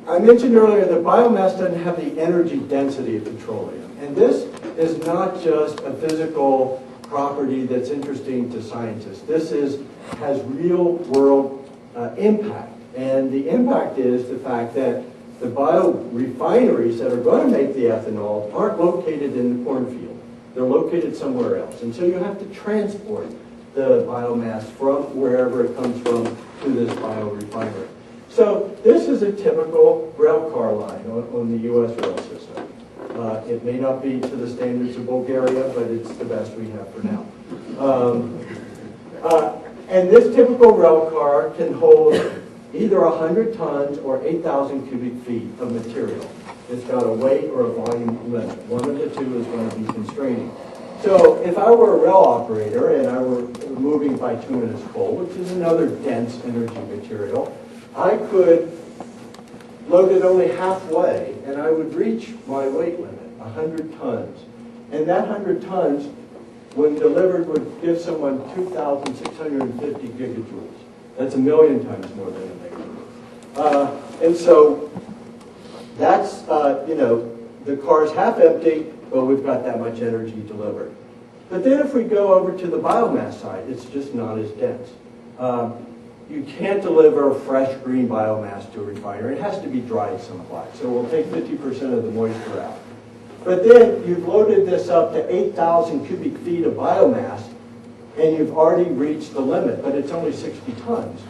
I mentioned earlier that biomass doesn't have the energy density of petroleum. And this is not just a physical property that's interesting to scientists. This has real world impact. And the impact is the fact that the biorefineries that are going to make the ethanol aren't located in the cornfield. They're located somewhere else. And so you have to transport the biomass from wherever it comes from to this biorefinery. So this is a typical rail car line on the U.S. rail system. It may not be to the standards of Bulgaria, but it's the best we have for now. And this typical rail car can hold either 100 tons or 8,000 cubic feet of material. It's got a weight or a volume limit. One of the two is going to be constraining. So if I were a rail operator and I were moving bituminous coal, which is another dense energy material, I could load it only halfway and I would reach my weight limit, 100 tons. And that 100 tons, when delivered, would give someone 2,650 gigajoules. That's 1,000,000 times more than a megajoule. And so that's, the car's half empty, but we've got that much energy delivered. But then if we go over to the biomass side, it's just not as dense. You can't deliver fresh green biomass to a refinery. It has to be dried someplace. So we'll take 50% of the moisture out. But then you've loaded this up to 8,000 cubic feet of biomass, and you've already reached the limit, but it's only 60 tons.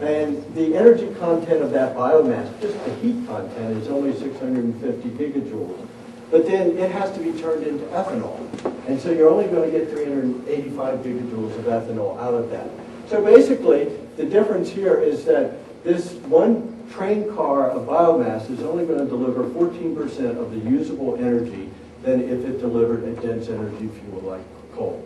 And the energy content of that biomass, just the heat content, is only 650 gigajoules. But then it has to be turned into ethanol. And so you're only going to get 385 gigajoules of ethanol out of that. So basically, the difference here is that this one train car of biomass is only going to deliver 14% of the usable energy than if it delivered a dense energy fuel like coal.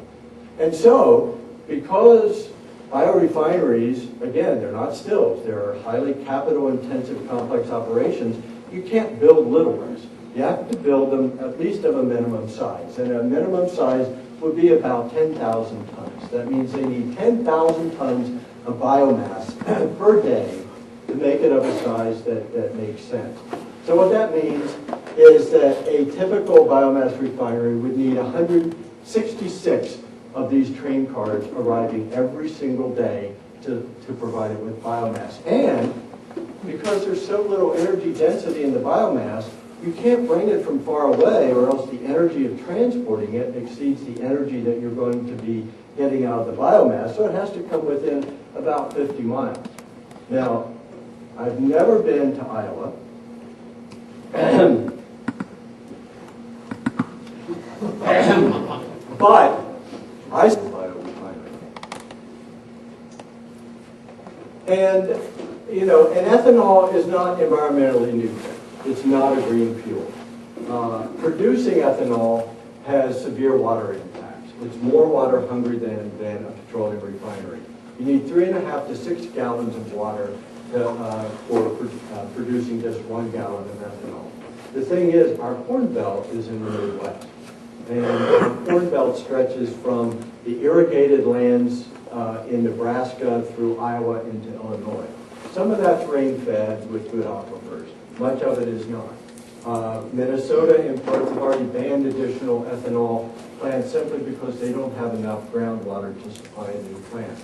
And so, because biorefineries, again, they're not stills, they're highly capital-intensive complex operations, you can't build little ones. You have to build them at least of a minimum size. And a minimum size would be about 10,000 tons. That means they need 10,000 tons of biomass per day to make it of a size that makes sense. So what that means is that a typical biomass refinery would need 166 of these train cars arriving every single day to provide it with biomass. And because there's so little energy density in the biomass, you can't bring it from far away, or else the energy of transporting it exceeds the energy that you're going to be getting out of the biomass. So it has to come within about 50 miles. Now, I've never been to Iowa. But I see biorefinery. And, and ethanol is not environmentally neutral. It's not a green fuel. Producing ethanol has severe water impacts. It's more water hungry than a petroleum refinery. You need 3.5 to 6 gallons of water for producing just 1 gallon of ethanol. The thing is, our corn belt is in the Midwest. And the corn belt stretches from the irrigated lands in Nebraska through Iowa into Illinois. Some of that's rain-fed with good aquifers. Much of it is not. Minnesota and parts have already banned additional ethanol plants simply because they don't have enough groundwater to supply a new plant.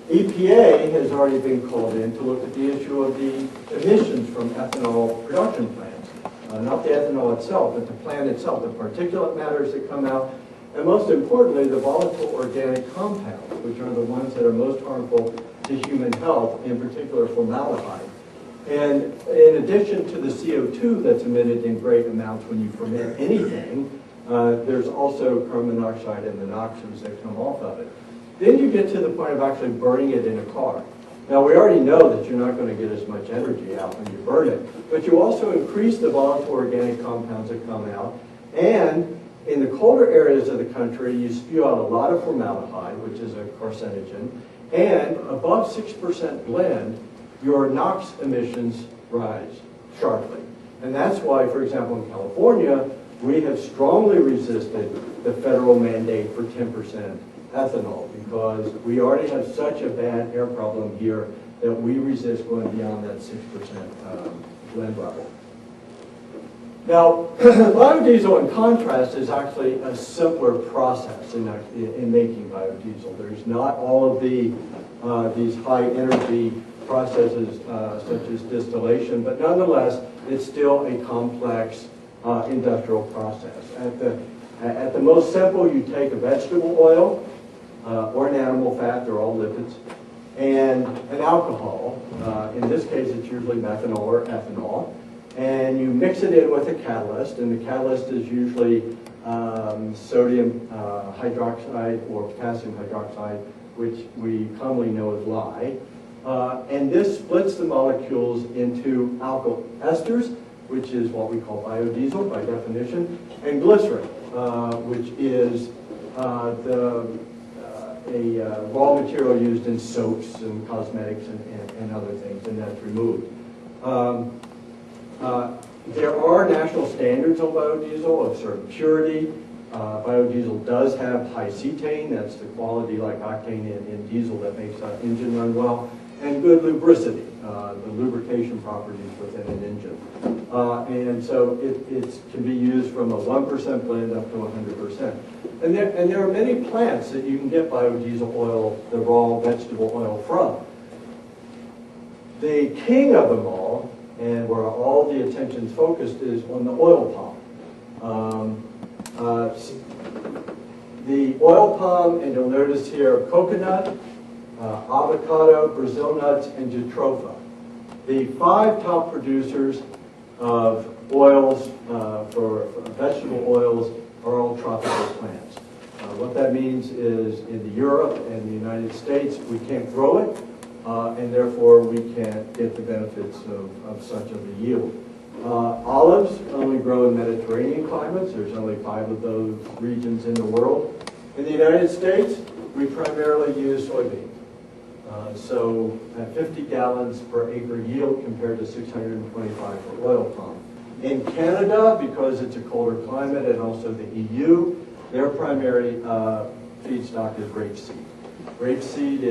EPA has already been called in to look at the issue of the emissions from ethanol production plants. Not the ethanol itself, but the plant itself, the particulate matters that come out, and most importantly, the volatile organic compounds, which are the ones that are most harmful to human health, in particular formaldehyde. And in addition to the CO2 that's emitted in great amounts when you ferment anything, there's also carbon monoxide and the NOxes that come off of it. Then you get to the point of actually burning it in a car. Now, we already know that you're not going to get as much energy out when you burn it, but you also increase the volatile organic compounds that come out, and in the colder areas of the country, you spew out a lot of formaldehyde, which is a carcinogen, and above 6% blend, your NOx emissions rise sharply. And that's why, for example, in California, we have strongly resisted the federal mandate for 10% ethanol, because we already have such a bad air problem here that we resist going beyond that 6% blend level. Now, biodiesel, in contrast, is actually a simpler process in making biodiesel. There's not all of these high energy processes such as distillation, but nonetheless, it's still a complex industrial process. At the most simple, you take a vegetable oil or an animal fat, they're all lipids, and an alcohol. In this case, it's usually methanol or ethanol. And you mix it in with a catalyst, and the catalyst is usually sodium hydroxide or potassium hydroxide, which we commonly know as lye. And this splits the molecules into alkyl esters, which is what we call biodiesel by definition, and glycerin, which is a raw material used in soaps and cosmetics and other things, and that's removed. There are national standards on biodiesel of certain purity. Biodiesel does have high cetane, that's the quality like octane in diesel that makes an engine run well, and good lubricity, the lubrication properties within an engine. And so it can be used from a 1% blend up to 100%. And there are many plants that you can get biodiesel oil, the raw vegetable oil from. The king of them all, and where all the attention's focused, is on the oil palm. The oil palm, and you'll notice here coconut, avocado, Brazil nuts, and jatropha. The 5 top producers of oils for vegetable oils are all tropical plants. What that means is in Europe and the United States, we can't grow it, and therefore we can't get the benefits of such of a yield. Olives only grow in Mediterranean climates. There's only 5 of those regions in the world. In the United States, we primarily use soybeans. So at 50 gallons per acre yield compared to 625 for oil palm. In Canada, because it's a colder climate, and also the EU, their primary feedstock is rapeseed. Rapeseed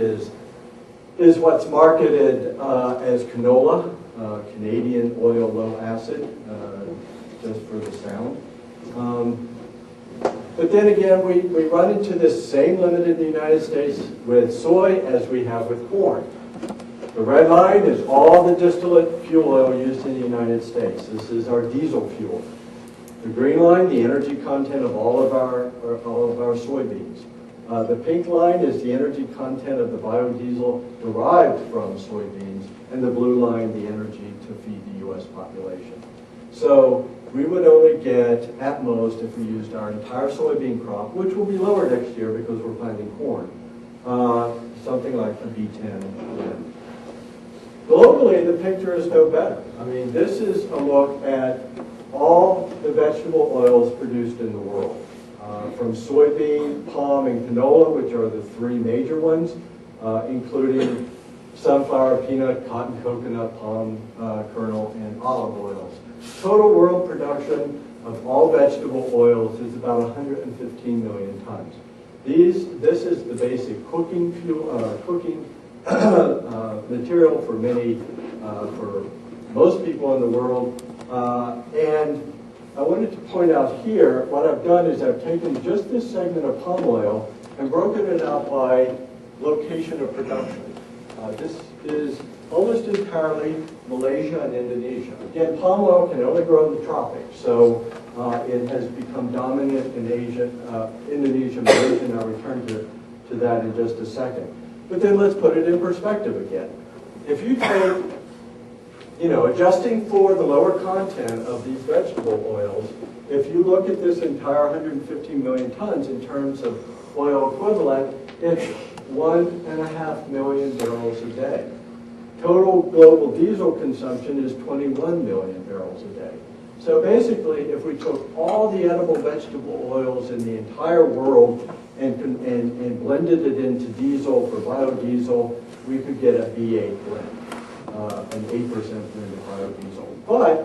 is what's marketed as canola, Canadian oil low acid, just for the sound. But then again, we run into this same limit in the United States with soy as we have with corn. The red line is all the distillate fuel oil used in the United States. This is our diesel fuel. The green line, the energy content of all of our soybeans. The pink line is the energy content of the biodiesel derived from soybeans, and the blue line, the energy to feed the U.S. population. So we would only get, at most, if we used our entire soybean crop, which will be lower next year because we're planting corn, something like a B10 blend. Globally, the picture is no better. I mean, this is a look at all the vegetable oils produced in the world. From soybean, palm, and canola, which are the 3 major ones, including sunflower, peanut, cotton, coconut, palm kernel, and olive oils. Total world production of all vegetable oils is about 115 million tons. This is the basic cooking fuel, material for for most people in the world. And I wanted to point out here, what I've done is I've taken just this segment of palm oil and broken it out by location of production. This is almost entirely Malaysia and Indonesia. Again, palm oil can only grow in the tropics, so it has become dominant in Asia, Indonesia, Malaysia, and I'll return to that in just a second. But then let's put it in perspective again. If you take, adjusting for the lower content of these vegetable oils, if you look at this entire 115 million tons in terms of oil equivalent, it's 1.5 million barrels a day. Total global diesel consumption is 21 million barrels a day. So basically, if we took all the edible vegetable oils in the entire world and blended it into diesel for biodiesel, we could get a V8 blend, an 8% blend of biodiesel. But